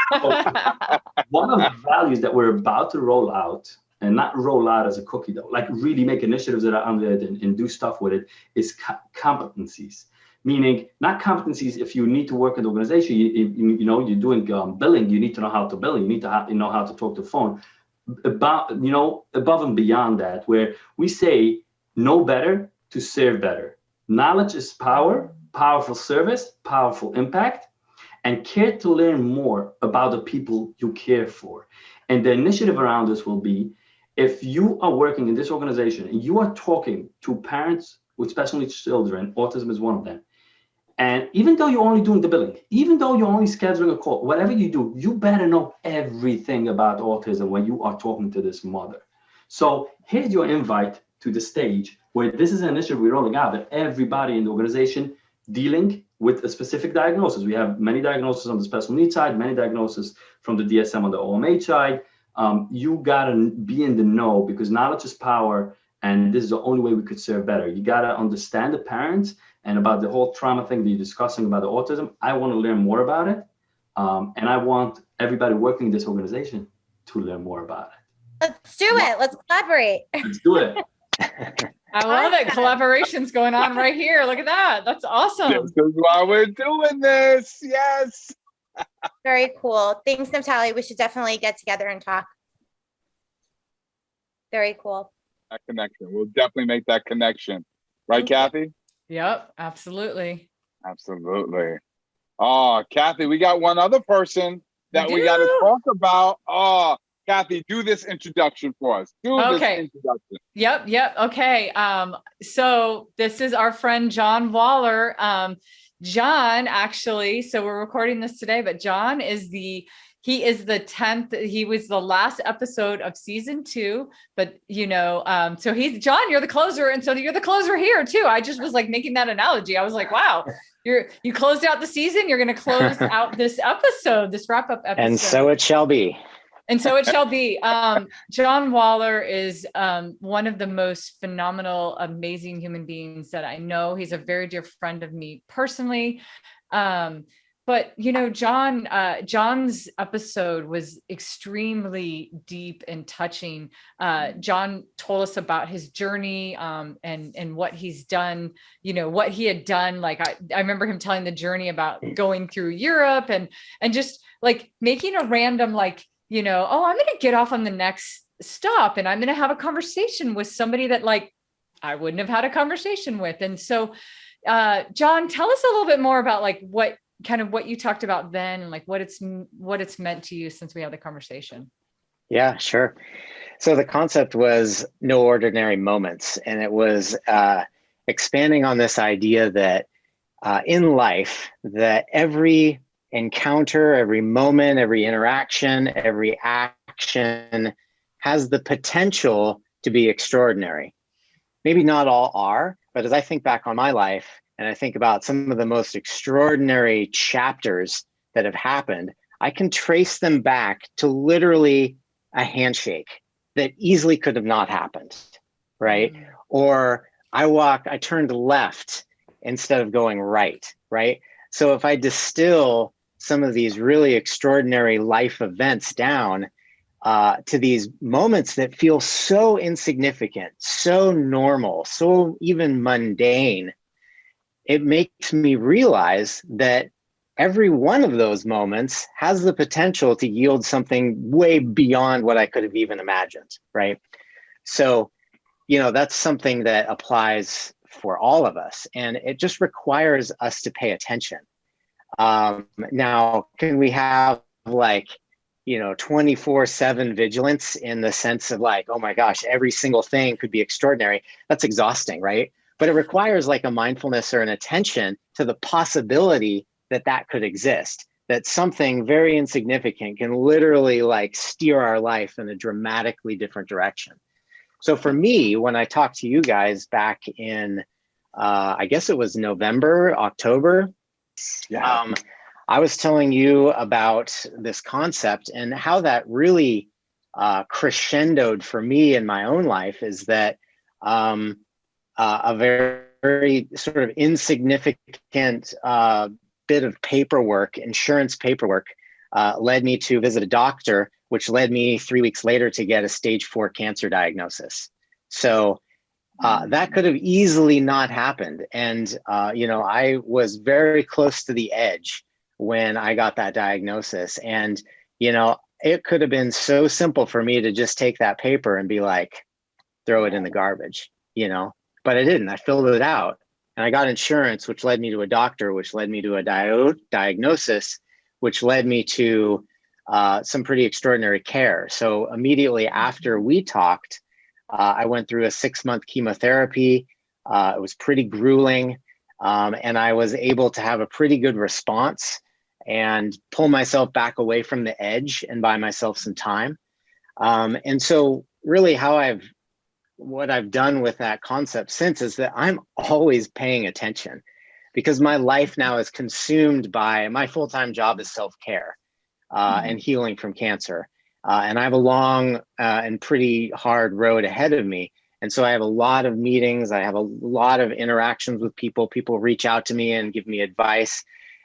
One of the values that we're about to roll out, and not roll out as a cookie though, like really make initiatives that are under it and do stuff with it, is competencies. Meaning, not competencies if you need to work in the organization, you're doing billing, you need to know how to bill, you need to know how to talk to the phone. Above and beyond that, where we say know better to serve better. Knowledge is power, powerful service, powerful impact, and care to learn more about the people you care for. And the initiative around this will be, if you are working in this organization and you are talking to parents with special needs children, autism is one of them. And even though you're only doing the billing, even though you're only scheduling a call, whatever you do, you better know everything about autism when you are talking to this mother. So here's your invite to the stage, where this is an initiative we're rolling out, that everybody in the organization dealing with a specific diagnosis. We have many diagnoses on the special needs side, many diagnoses from the DSM on the OMH side. You gotta be in the know, because knowledge is power, and this is the only way we could serve better. You gotta understand the parents and about the whole trauma thing that you're discussing about the autism. I want to learn more about it, and I want everybody working in this organization to learn more about it. Let's do it. Let's collaborate. Let's do it. I love it. Collaboration's going on right here. Look at that. That's awesome. This is why we're doing this. Yes. Very cool. Thanks, Naftali. We should definitely get together and talk. Very cool. That connection. We'll definitely make that connection. Right, Cathey? Yep, absolutely. Absolutely. Oh, Cathey, we got one other person that we got to talk about. Oh, Cathey, do this introduction for us. This introduction. Yep. Okay. So this is our friend John Waller. John, actually, so we're recording this today, but John is the He is the 10th. He was the last episode of season 2, but so he's John, you're the closer. And so you're the closer here too. I just was like making that analogy. I was like, wow, you closed out the season. You're going to close out this episode, this wrap up episode. And so it shall be. And so it shall be. John Waller is one of the most phenomenal, amazing human beings that I know. He's a very dear friend of me personally. But John's episode was extremely deep and touching. John told us about his journey and what he's done, what he had done. Like I remember him telling the journey about going through Europe and just like making a random like, I'm going to get off on the next stop and I'm going to have a conversation with somebody that like I wouldn't have had a conversation with. And so, John, tell us a little bit more about like what you talked about then and like what it's meant to you since we had the conversation. Yeah, sure. So the concept was no ordinary moments. And it was expanding on this idea that in life, that every encounter, every moment, every interaction, every action has the potential to be extraordinary. Maybe not all are, but as I think back on my life and I think about some of the most extraordinary chapters that have happened, I can trace them back to literally a handshake that easily could have not happened, right? Mm-hmm. Or I turned left instead of going right? So if I distill some of these really extraordinary life events down to these moments that feel so insignificant, so normal, so even mundane, it makes me realize that every one of those moments has the potential to yield something way beyond what I could have even imagined, right? So, that's something that applies for all of us, and it just requires us to pay attention. Now, can we have 24/7 vigilance in the sense of like, oh my gosh, every single thing could be extraordinary? That's exhausting, right? But it requires like a mindfulness or an attention to the possibility that could exist, that something very insignificant can literally like steer our life in a dramatically different direction. So for me, when I talked to you guys back in, I guess it was November, October, I was telling you about this concept and how that really crescendoed for me in my own life is that a very, very sort of insignificant bit of paperwork, insurance paperwork, led me to visit a doctor, which led me 3 weeks later to get a stage 4 cancer diagnosis. So that could have easily not happened. And, I was very close to the edge when I got that diagnosis. And, it could have been so simple for me to just take that paper and be like, throw it in the garbage, but I didn't. I filled it out and I got insurance, which led me to a doctor, which led me to a diagnosis, which led me to some pretty extraordinary care. So immediately after we talked, I went through a 6-month chemotherapy. It was pretty grueling. And I was able to have a pretty good response and pull myself back away from the edge and buy myself some time. And so really what I've done with that concept since is that I'm always paying attention because my life now is consumed by my full-time job is self-care and healing from cancer. And I have a long and pretty hard road ahead of me. And so I have a lot of meetings. I have a lot of interactions with people. People reach out to me and give me advice.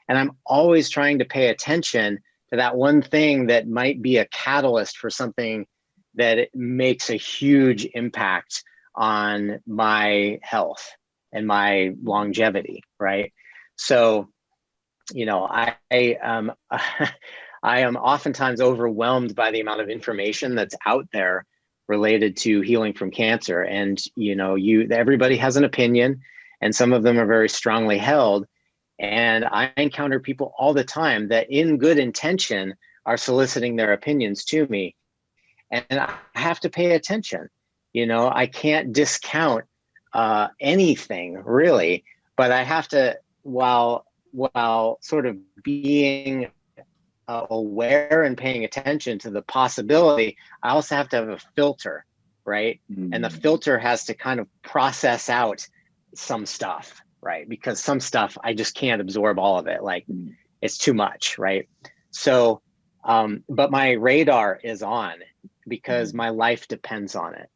And I'm always trying to pay attention to that one thing that might be a catalyst for something that it makes a huge impact on my health and my longevity, right? So, I am oftentimes overwhelmed by the amount of information that's out there related to healing from cancer. And, everybody has an opinion and some of them are very strongly held. And I encounter people all the time that in good intention are soliciting their opinions to me. And I have to pay attention. I can't discount anything really, but I have to, while sort of being aware and paying attention to the possibility, I also have to have a filter, right? And the filter has to kind of process out some stuff, right? Because some stuff I just can't absorb all of it. Like it's too much, right? So, but my radar is on because my life depends on it.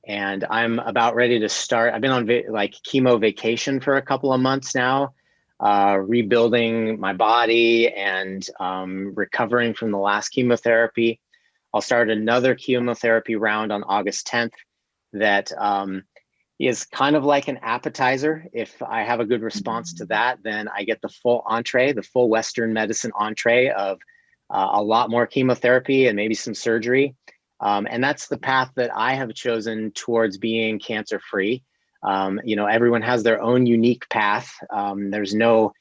And I'm about ready to start. I've been on like chemo vacation for a couple of months now, rebuilding my body and recovering from the last chemotherapy. I'll start another chemotherapy round on August 10th that is kind of like an appetizer. If I have a good response to that, then I get the full entree, the full Western medicine entree of a lot more chemotherapy and maybe some surgery. And that's the path that I have chosen towards being cancer-free. You know, everyone has their own unique path. There's no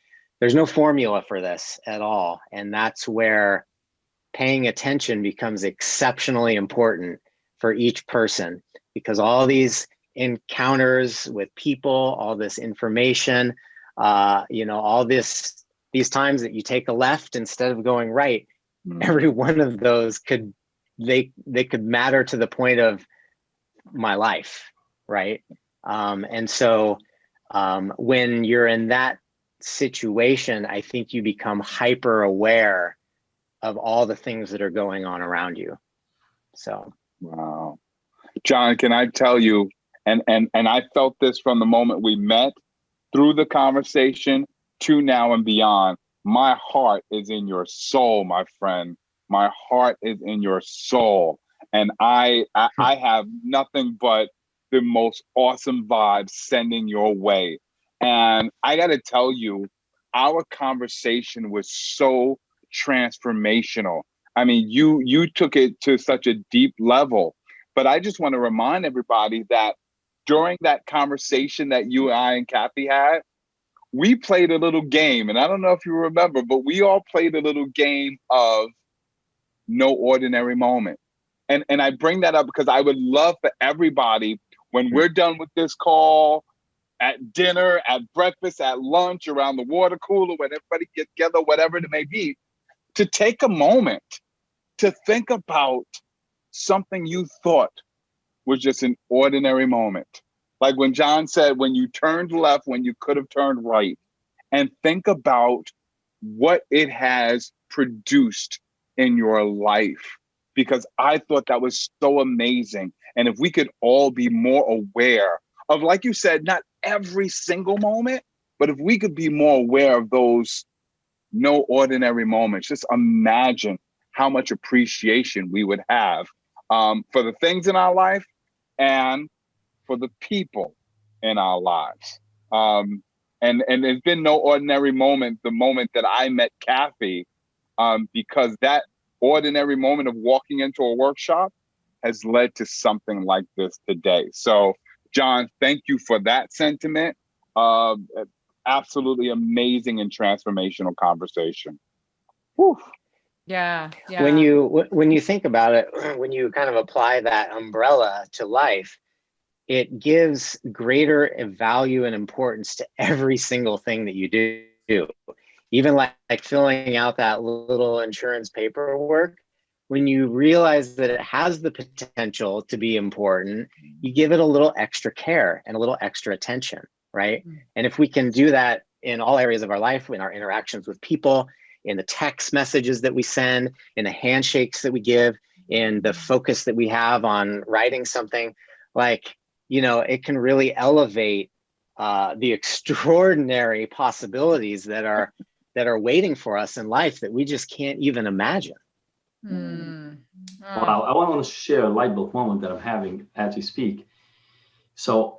formula for this at all. And that's where paying attention becomes exceptionally important for each person, because all these encounters with people, all this information, you know, all these times that you take a left instead of going right, every one of those could matter to the point of my life, right? And so when you're in that situation, I think you become hyper aware of all the things that are going on around you. So, wow. John, can I tell you, and I felt this from the moment we met through the conversation to now and beyond, my heart is in your soul, my friend. My heart is in your soul. And I have nothing but the most awesome vibes sending your way. And I got to tell you, our conversation was so transformational. I mean, you took it to such a deep level, but I just want to remind everybody that during that conversation that you, I, and Cathey had, we played a little game. And I don't know if you remember, but we all played a little game of no ordinary moment. And I bring that up because I would love for everybody, when we're done with this call, at dinner, at breakfast, at lunch, around the water cooler, when everybody gets together, whatever it may be, to take a moment to think about something you thought was just an ordinary moment. Like when John said, when you turned left, when you could have turned right, and think about what it has produced in your life, because I thought that was so amazing. And if we could all be more aware of, like you said, not every single moment, but if we could be more aware of those no ordinary moments, just imagine how much appreciation we would have for the things in our life and for the people in our lives. And there's been no ordinary moment, the moment that I met Cathey, because that ordinary moment of walking into a workshop has led to something like this today. So, John, thank you for that sentiment. Absolutely amazing and transformational conversation. Whew. Yeah. When you think about it, when you kind of apply that umbrella to life, it gives greater value and importance to every single thing that you do. Even like filling out that little insurance paperwork, when you realize that it has the potential to be important, you give it a little extra care and a little extra attention, right? And if we can do that in all areas of our life, in our interactions with people, in the text messages that we send, in the handshakes that we give, in the focus that we have on writing something, like, you know, it can really elevate the extraordinary possibilities that are waiting for us in life that we just can't even imagine. Wow, I want to share a light bulb moment that I'm having as we speak. So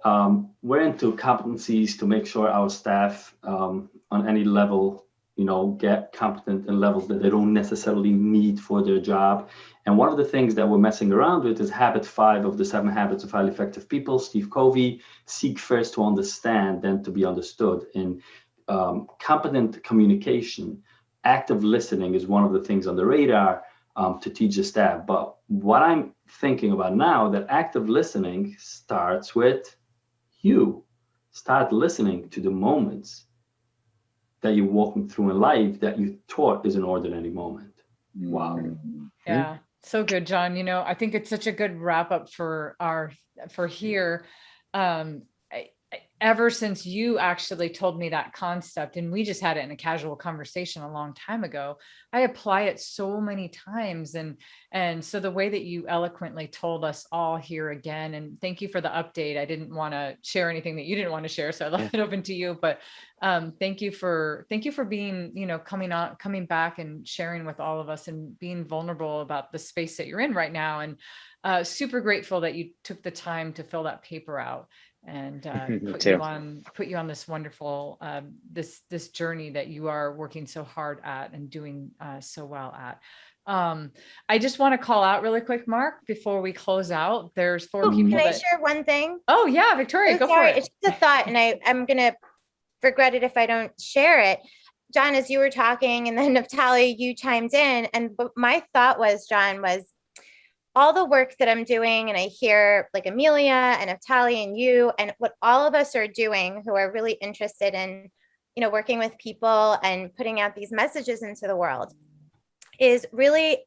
we're into competencies to make sure our staff on any level, you know, get competent in levels that they don't necessarily need for their job. And one of the things that we're messing around with is habit 5 of the 7 habits of highly effective people, Steve Covey: seek first to understand, then to be understood. And competent communication, active listening is one of the things on the radar to teach the staff. But what I'm thinking about now, that active listening starts with you. Start listening to the moments that you're walking through in life that you thought is an ordinary moment. Wow. Yeah. So good, John. I think it's such a good wrap up for here. Ever since you actually told me that concept, and we just had it in a casual conversation a long time ago, I apply it so many times. And so the way that you eloquently told us all here again, and thank you for the update. I didn't want to share anything that you didn't want to share, so I left it open to you. But thank you for being, coming back and sharing with all of us and being vulnerable about the space that you're in right now. And super grateful that you took the time to fill that paper out and put you on this wonderful this journey that you are working so hard at and doing so well at. I just want to call out really quick, Marc, before we close out. There's 4 people. Can I share one thing? Oh yeah, Victoria, go for it. It's just a thought, and I'm gonna regret it if I don't share it. John, as you were talking, and then Naftali, you chimed in, and my thought was, John, was all the work that I'm doing, and I hear like Amelia and Naftali and you, and what all of us are doing who are really interested in, working with people and putting out these messages into the world, is really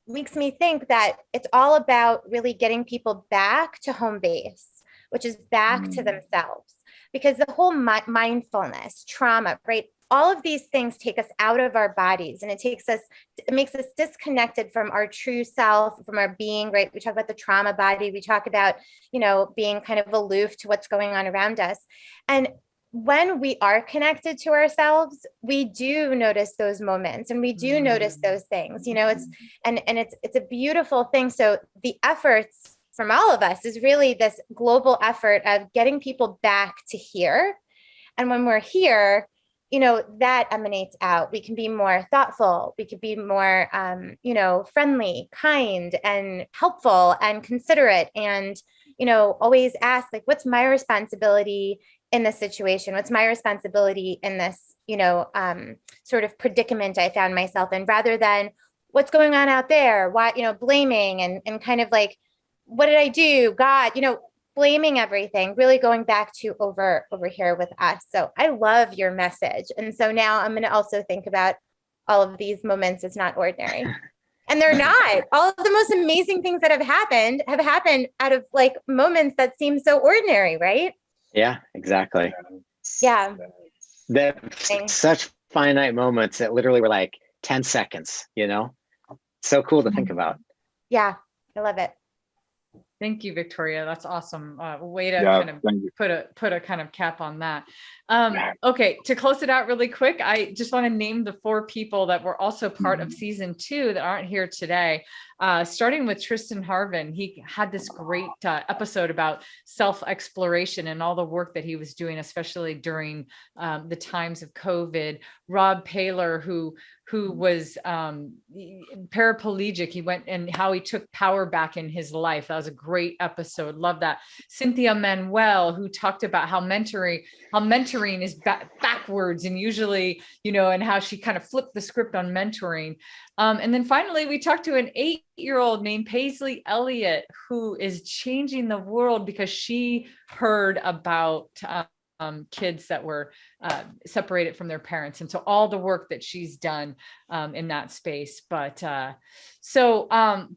makes me think that it's all about really getting people back to home base, which is back to themselves, because the whole mindfulness, trauma, right? All of these things take us out of our bodies, and it makes us disconnected from our true self, from our being, right? We talk about the trauma body. We talk about, being kind of aloof to what's going on around us. And when we are connected to ourselves, we do notice those moments, and we do notice those things, it's a beautiful thing. So the efforts from all of us is really this global effort of getting people back to here. And when we're here, that emanates out. We can be more thoughtful. We could be more, friendly, kind, and helpful and considerate. And, always ask, like, what's my responsibility in this situation? What's my responsibility in this, sort of predicament I found myself in, rather than what's going on out there? Why, blaming and kind of like, what did I do? God, blaming everything, really going back to over here with us. So I love your message. And so now I'm going to also think about all of these moments as not ordinary. And they're not. All of the most amazing things that have happened out of like moments that seem so ordinary, right? Yeah, exactly. Yeah. They're such finite moments that literally were like 10 seconds, So cool to think about. Yeah, I love it. Thank you, Victoria. That's awesome. Way to kind of put a kind of cap on that. Okay, to close it out really quick, I just want to name the 4 people that were also part of season 2 that aren't here today. Starting with Tristan Harvin. He had this great episode about self-exploration and all the work that he was doing, especially during the times of COVID. Rob Paylor, who was paraplegic, he went and how he took power back in his life. That was a great episode. Love that. Cynthia Manuel, who talked about how mentoring is backwards, and usually, and how she kind of flipped the script on mentoring. And then finally, we talked to an 8-year-old named Paisley Elliott, who is changing the world because she heard about kids that were separated from their parents. And so all the work that she's done in that space. But so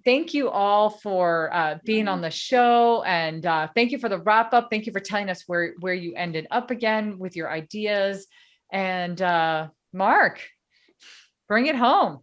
thank you all for being on the show. And thank you for the wrap up. Thank you for telling us where you ended up again with your ideas. And Marc, bring it home.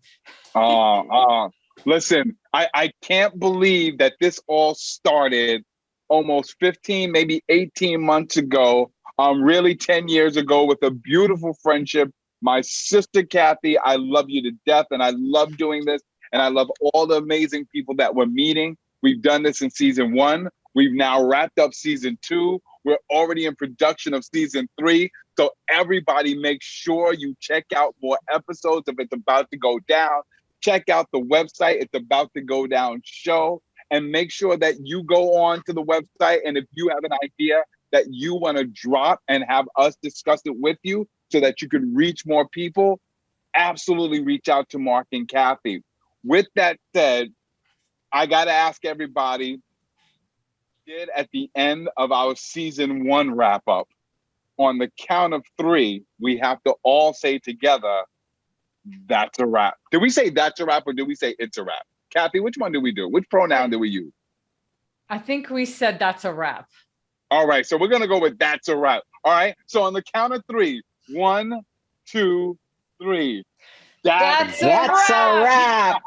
Listen, I can't believe that this all started almost 15, maybe 18 months ago. Really 10 years ago, with a beautiful friendship. My sister, Cathey, I love you to death, and I love doing this, and I love all the amazing people that we're meeting. We've done this in season 1. We've now wrapped up season 2. We're already in production of season 3. So everybody make sure you check out more episodes if it's about to go down. Check out the website, It's About to Go Down show, and make sure that you go on to the website. And if you have an idea that you want to drop and have us discuss it with you so that you can reach more people, absolutely reach out to Marc and Cathey. With that said, I got to ask everybody, at the end of our season 1 wrap up, on the count of 3, we have to all say together, That's a wrap. Did we say that's a wrap or did we say it's a wrap? Cathey, which one do we do? Which pronoun do we use? I think we said that's a wrap. All right, so we're gonna go with that's a wrap. All right, so on the count of 3, 1, 2, 3. That's a wrap.